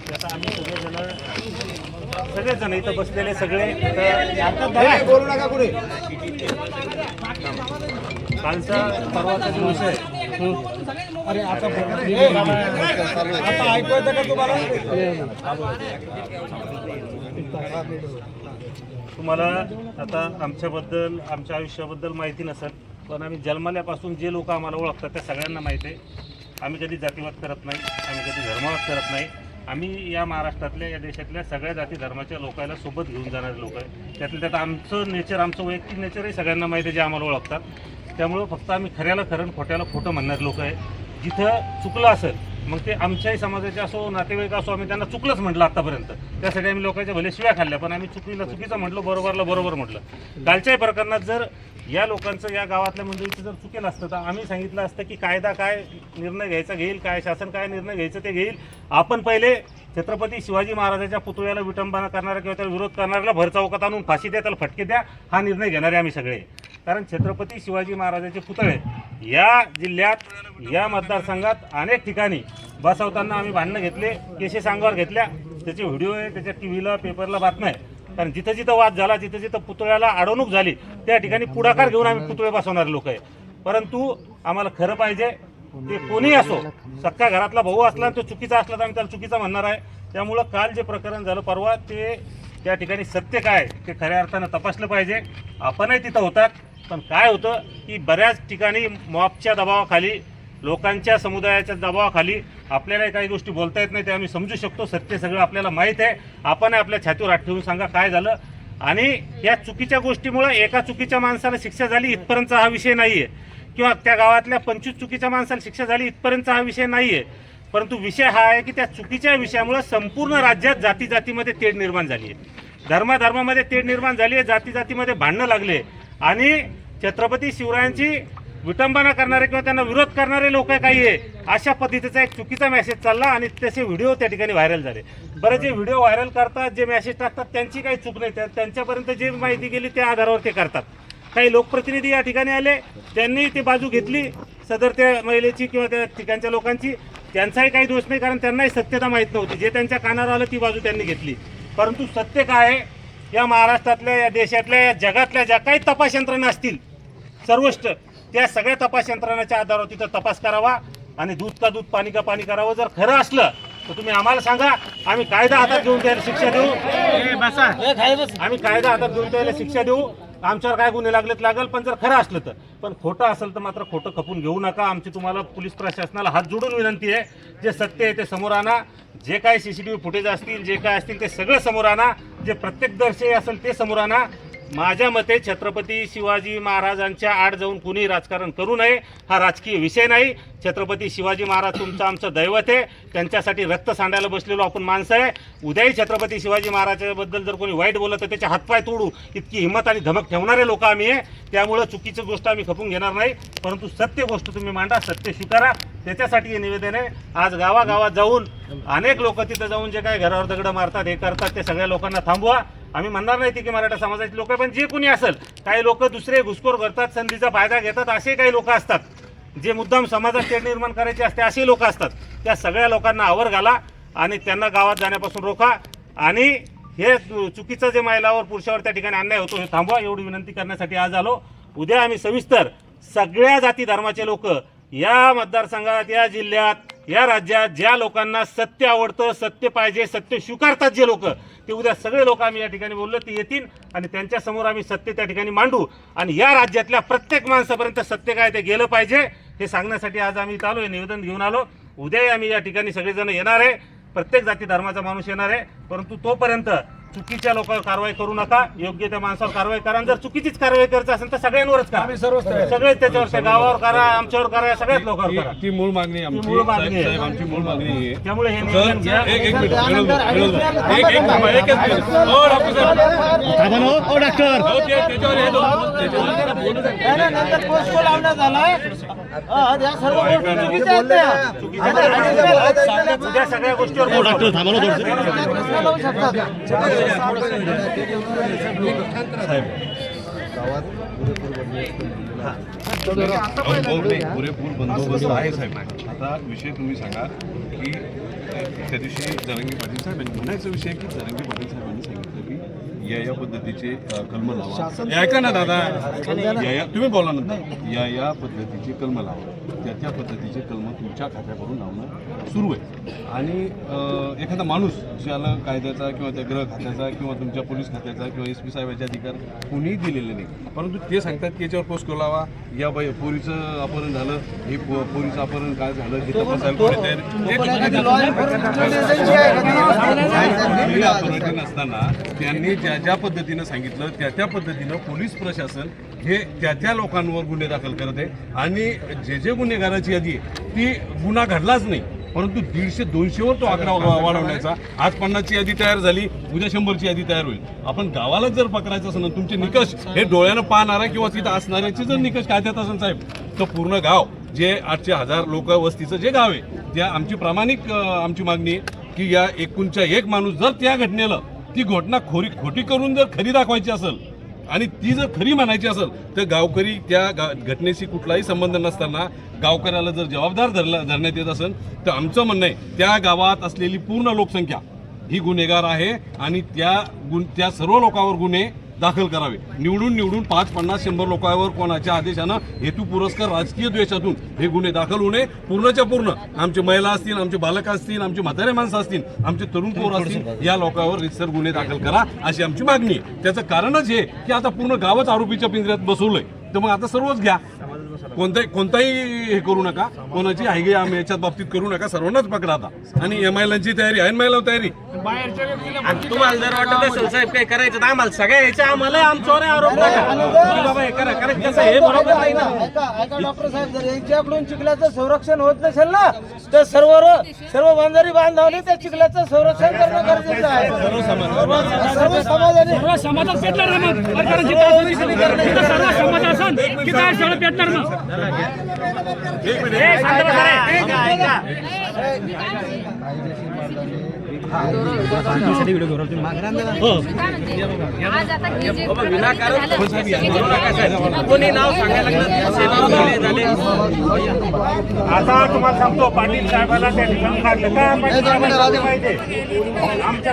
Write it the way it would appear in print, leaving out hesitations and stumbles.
आता आम्ही सगळेजण इथं बसलेले सगळे बोलू नका पुढे. कालचा परवाचा जो विषय अरे आता ऐकवायचं का तुम्हाला? तुम्हाला आता आमच्याबद्दल आमच्या आयुष्याबद्दल माहिती नसेल, पण आम्ही जन्मल्यापासून जे लोक आम्हाला ओळखतात त्या सगळ्यांना माहिती आहे. आम्ही कधी जातीवाद करत नाही, आम्ही कधी धर्मवाद करत नाही. आम्ही या महाराष्ट्रातल्या या देशातल्या सगळ्या जाती धर्माच्या लोकांना सोबत घेऊन जाणारे लोक आहे. त्यातल्या त्यात आमचं नेचर, आमचं वैयक्तिक नेचरही सगळ्यांना माहिती आहे, जे आम्हाला ओळखतात. त्यामुळं फक्त आम्ही खऱ्याला खरं खोट्याला खोटं म्हणणारे लोक आहे. जिथं चुकलं असेल मग ते आमच्याही समाजाचे असो, नातेवाईक असो, आम्ही त्यांना चुकलंच म्हटलं आतापर्यंत. त्यासाठी आम्ही लोकांच्या भले शिव्या खाल्ल्या, पण आम्ही चुकीला चुकीचं म्हटलं, बरोबरला बरोबर म्हटलं. कालच्याही प्रकरणात जर या लोकांचं, या गावातल्या मंडळीचं जर चुकेल असतं तर आम्ही सांगितलं असतं की कायदा काय निर्णय घ्यायचा घेईल, काय शासन काय निर्णय घ्यायचं ते घेईल. आपण पहिले छत्रपती शिवाजी महाराजांच्या पुतळ्याला विटंबना करणारा किंवा त्याला विरोध करणाऱ्याला भर चौकात आणून फाशी द्या, त्याला फटके द्या, हा निर्णय घेणारे आम्ही सगळे. कारण छत्रपती शिवाजी महाराजांचे पुतळे या जिल्ह्यात, या मतदारसंघात अनेक ठिकाणी बसवताना आम्ही भांडणं घेतले, केसेस अंगावर घेतल्या. त्याचे व्हिडिओ आहे, त्याच्या टीव्हीला पेपरला बातम्या आहे. कारण जिथं जिथं वाद झाला, जिथं जिथं पुतळ्याला अडवणूक झाली त्या ठिकाणी पुढाकार घेऊन आम्ही पुतळे बसवणारे लोक आहे. परंतु आम्हाला खरं पाहिजे, ते कोणीही असो, सख्या घरातला भाऊ असला तो चुकीचा असला तर आम्ही त्याला चुकीचा म्हणणार आहे. त्यामुळं काल जे प्रकरण झालं परवा, ते त्या ठिकाणी सत्य काय ते खऱ्या अर्थानं तपासलं पाहिजे. आपणही तिथं होतात, पण काय होतं की बऱ्याच ठिकाणी मॉबच्या दबावाखाली, लोकांच्या समुदायाच्या दबावाखाली आपल्याला काही गोष्टी बोलता येत नाही. ते आम्ही समजू शकतो. सत्य सगळं आपल्याला माहीत आहे. आपण आपल्या छातीवर हात ठेवून सांगा काय झालं. आणि या चुकीच्या गोष्टीमुळं एका चुकीच्या माणसाला शिक्षा झाली इथपर्यंतचा हा विषय नाही आहे, किंवा त्या गावातल्या 25 चुकीच्या माणसाला शिक्षा झाली इथपर्यंतचा हा विषय नाही आहे. परंतु विषय हा आहे की त्या चुकीच्या विषयामुळं संपूर्ण राज्यात जाती जातीमध्ये तेढ निर्माण झाली आहे, धर्माधर्मामध्ये तेढ निर्माण झाली आहे, जाती जातीमध्ये भांडणं लागले. आणि छत्रपती शिवरायांची विटंबना करणारे किंवा त्यांना विरोध करणारे लोक काही आहे, अशा पद्धतीचा एक चुकीचा मेसेज चालला आणि त्याचे व्हिडिओ त्या ठिकाणी व्हायरल झाले. बरं, जे व्हिडिओ व्हायरल करतात, जे मेसेज टाकतात, त्यांची काही चूक नाही. त्यांच्यापर्यंत जे माहिती गेली त्या आधारावर ते करतात. काही लोकप्रतिनिधी या ठिकाणी आले, त्यांनी ती बाजू घेतली सदर त्या महिलेची किंवा त्या ठिकाणच्या लोकांची. त्यांचाही काही दोष नाही, कारण त्यांनाही सत्यता माहीत नव्हती. जे त्यांच्या कानावर आलं ती बाजू त्यांनी घेतली. परंतु सत्य काय आहे, या महाराष्ट्रातल्या, या देशातल्या, या जगातल्या ज्या काही तपास यंत्रणा असतील सर्वोच्च, त्या सगळ्या तपास यंत्रणाच्या आधारावर तिथं तपास करावा आणि दूध का दूध, पाणी का पाणी करावं. जर खरं असलं तर तुम्ही आम्हाला सांगा, आम्ही कायदा हातात घेऊन त्याला शिक्षा देऊ. आम्ही कायदा हातात घेऊन त्याला शिक्षा देऊ. आमच्यावर काय गुन्हे लागलेत लागल, पण जर खरं असलं तर. पण खोटं असेल तर मात्र खोटं खपून घेऊ नका. आमची तुम्हाला पोलीस प्रशासनाला हात जोडून विनंती आहे, जे सत्य आहे ते समोर आणा. जे काही CCTV फुटेज असतील, जे काय असतील ते सगळं समोर आणा. जे प्रत्यक्षदर्शी असेल ते समोर आणा. माझ्या मते छत्रपती शिवाजी महाराजांच्या आड जाऊन कुणी राजकारण करू नये. हा राजकीय विषय नाही. छत्रपती शिवाजी महाराज तुमचं आमचं दैवत आहे. त्यांच्यासाठी रक्त सांडायला बसलेलो आपण माणसं आहे. उद्याही छत्रपती शिवाजी महाराजांबद्दल जर कोणी वाईट बोललं तर त्याचे हातपाय तोडू इतकी हिंमत आणि धमक ठेवणारे लोक आम्ही आहे. त्यामुळं चुकीची गोष्ट आम्ही खपून घेणार नाही, परंतु सत्य गोष्ट तुम्ही मांडा, सत्य स्वीकारा. त्याच्यासाठी हे निवेदन आहे. आज गावागावात जाऊन अनेक लोक तिथं जाऊन जे काय घरावर दगड मारतात, हे करतात, ते सगळ्या लोकांना थांबवा. आम्ही म्हणणार नाही की मराठा समाजाचे लोक, पण जे कोणी असेल, काही लोक दुसरे घुसखोर करतात, संधीचा फायदा घेतात, असे काही लोक असतात जे मुद्दाम समाजात तेढ निर्माण करायचे असते, असे लोक असतात. त्या सगळ्या लोकांना आवर घाला आणि त्यांना गावात जाण्यापासून रोखा. आणि हे चुकीचं जे महिलावर, पुरुषावर त्या ठिकाणी अन्याय होतो हे थांबवा. एवढी विनंती करण्यासाठी आज आलो. उद्या आम्ही सविस्तर सगळ्या जाती धर्माचे लोक या मतदारसंघात, या जिल्ह्यात, या राज्यात ज्या लोकांना सत्य आवडतं, सत्य पाहिजे, सत्य स्वीकारतात जे लोक, ते उद्या सगळे लोक आम्ही या ठिकाणी बोललो ते येतील आणि त्यांच्यासमोर आम्ही सत्य त्या ठिकाणी मांडू. आणि या राज्यातल्या प्रत्येक माणसापर्यंत सत्य काय ते गेलं पाहिजे हे सांगण्यासाठी आज आम्ही इथं आलो, हे निवेदन घेऊन आलो. उद्याही आम्ही या ठिकाणी सगळेजण येणार आहे. प्रत्येक जाती धर्माचा माणूस येणार आहे. परंतु तोपर्यंत चुकीच्या लोकांवर कारवाई करू नका, योग्य त्या माणसावर कारवाई करा. जर चुकीचीच कारवाई करायची असेल तर सगळ्यांवरच करा. सगळेच त्याच्यावर, त्या गावावर करा, आमच्यावर करा, सगळ्याच लोकांवर करा. ती मूळ मागणी आहे मूळ मागणी आहे. आमची मूळ मागणी आहे. त्यामुळे हे निवेदन घ्या. एक मिनिट उद्या सगळ्या गोष्टीवर पुरेपूर बंदोबस्त आहे साहेब. आता विषय तुम्ही सांगा की त्या दिवशी जरांगे पाटील साहेबांनी म्हणायचा विषय की जरांगे पाटील साहेबांनी सांगितलं की या पद्धतीचे कलम लावा. ऐका ना दादा, तुम्ही बोला ना. या पद्धतीचे कलम लावा, त्या पद्धतीचे कलम तुमच्या खात्यावरून लावणं सुरू आहे. आणि एखादा माणूस ज्याला कायद्याचा किंवा त्या गृह खात्याचा किंवा तुमच्या पोलीस खात्याचा किंवा SP साहेबांचे अधिकार कोणीही दिलेले नाही, परंतु ते सांगतात की याच्यावर पोस्ट लावा, या पोरीचं अपहरण झालं, हे पोरीचं अपहरण काय झालं हे तपासायला कोणी तयार नसताना त्यांनी ज्या पद्धतीनं सांगितलं त्या पद्धतीनं पोलीस प्रशासन हे त्या लोकांवर गुन्हे दाखल करत आहे. आणि जे गुन्हेगाराची यादी आहे ती गुन्हा घडलाच नाही, परंतु 150-200वर तो आकडा वाढवण्याचा. आज 50ची यादी तयार झाली, उद्या 100ची यादी तयार होईल. आपण गावाला जर पकडायचं असेल ना, तुमचे निकष हे डोळ्यानं पाहणारा किंवा तिथं असणाऱ्याचे जर निकष कायद्यात असेल साहेब, तर पूर्ण गाव जे 800,000 लोक वस्तीचं जे गाव आहे, त्या आमची प्रामाणिक आमची मागणी आहे की या एकूणच्या एक माणूस जर त्या घटनेला ती घटना खोटी करून जर खरी दाखवायची असेल आणि ती जर खरी म्हणायची असेल तर गावकरी त्या घटनेशी कुठलाही संबंध नसताना गावकऱ्याला जर जबाबदार धरण्यात येत असेल तर आमचं म्हणणं आहे त्या गावात असलेली पूर्ण लोकसंख्या ही गुन्हेगार आहे आणि त्या सर्व लोकांवर गुन्हे दाखल करावे. निवडून 5, 50, 100 लोकांवर कोणाच्या आदेशानं हेतू पुरस्कार राजकीय द्वेषातून हे गुन्हे दाखल होणे पूर्णच्या पूर्ण आमचे महिला असतील, आमचे बालक असतील, आमचे म्हातारे माणसं असतील, आमचे तरुण पोर असतील, या लोकांवर रितसर गुन्हे दाखल करा अशी आमची मागणी आहे. त्याचं कारणच हे की आता पूर्ण गावच आरोपीच्या पिंजऱ्यात बसवलंय, तर मग आता सर्वच घ्या, कोणताही हे करू नका, कोणाची हायगे आम्ही याच्यात बाबतीत करू नका, सर्वांनाच पकडा आता. आणि महिलांची तयारी आहे, महिला तयारी. तुम्हाला जर वाटत असेल साहेब काही करायचं तर आम्हाला सगळ्या यायचं, आम्हाला आमच्यावर आरोप नका की बाबा हे करा, कारण कसं हे बरोबर नाही ना. ऐका डॉक्टर साहेब, जर यांच्याकडून चिखलाचं संरक्षण होत नसेल ना तर सर्व बांधारी बांधवांनी त्या चिखलाचं संरक्षण करणं गरजेचं आहे. सर्व समाजाने पेटणार ना मग, कारण सर्व समाज असेल की काय सगळं पेटणार मग. कोणी नाव सांगायला लागलं. आता तुम्हाला सांगतो, पाटील साहेबाला त्या ठिकाणी काढलं का पाटील साहेबांना माहिती आहे? आमच्या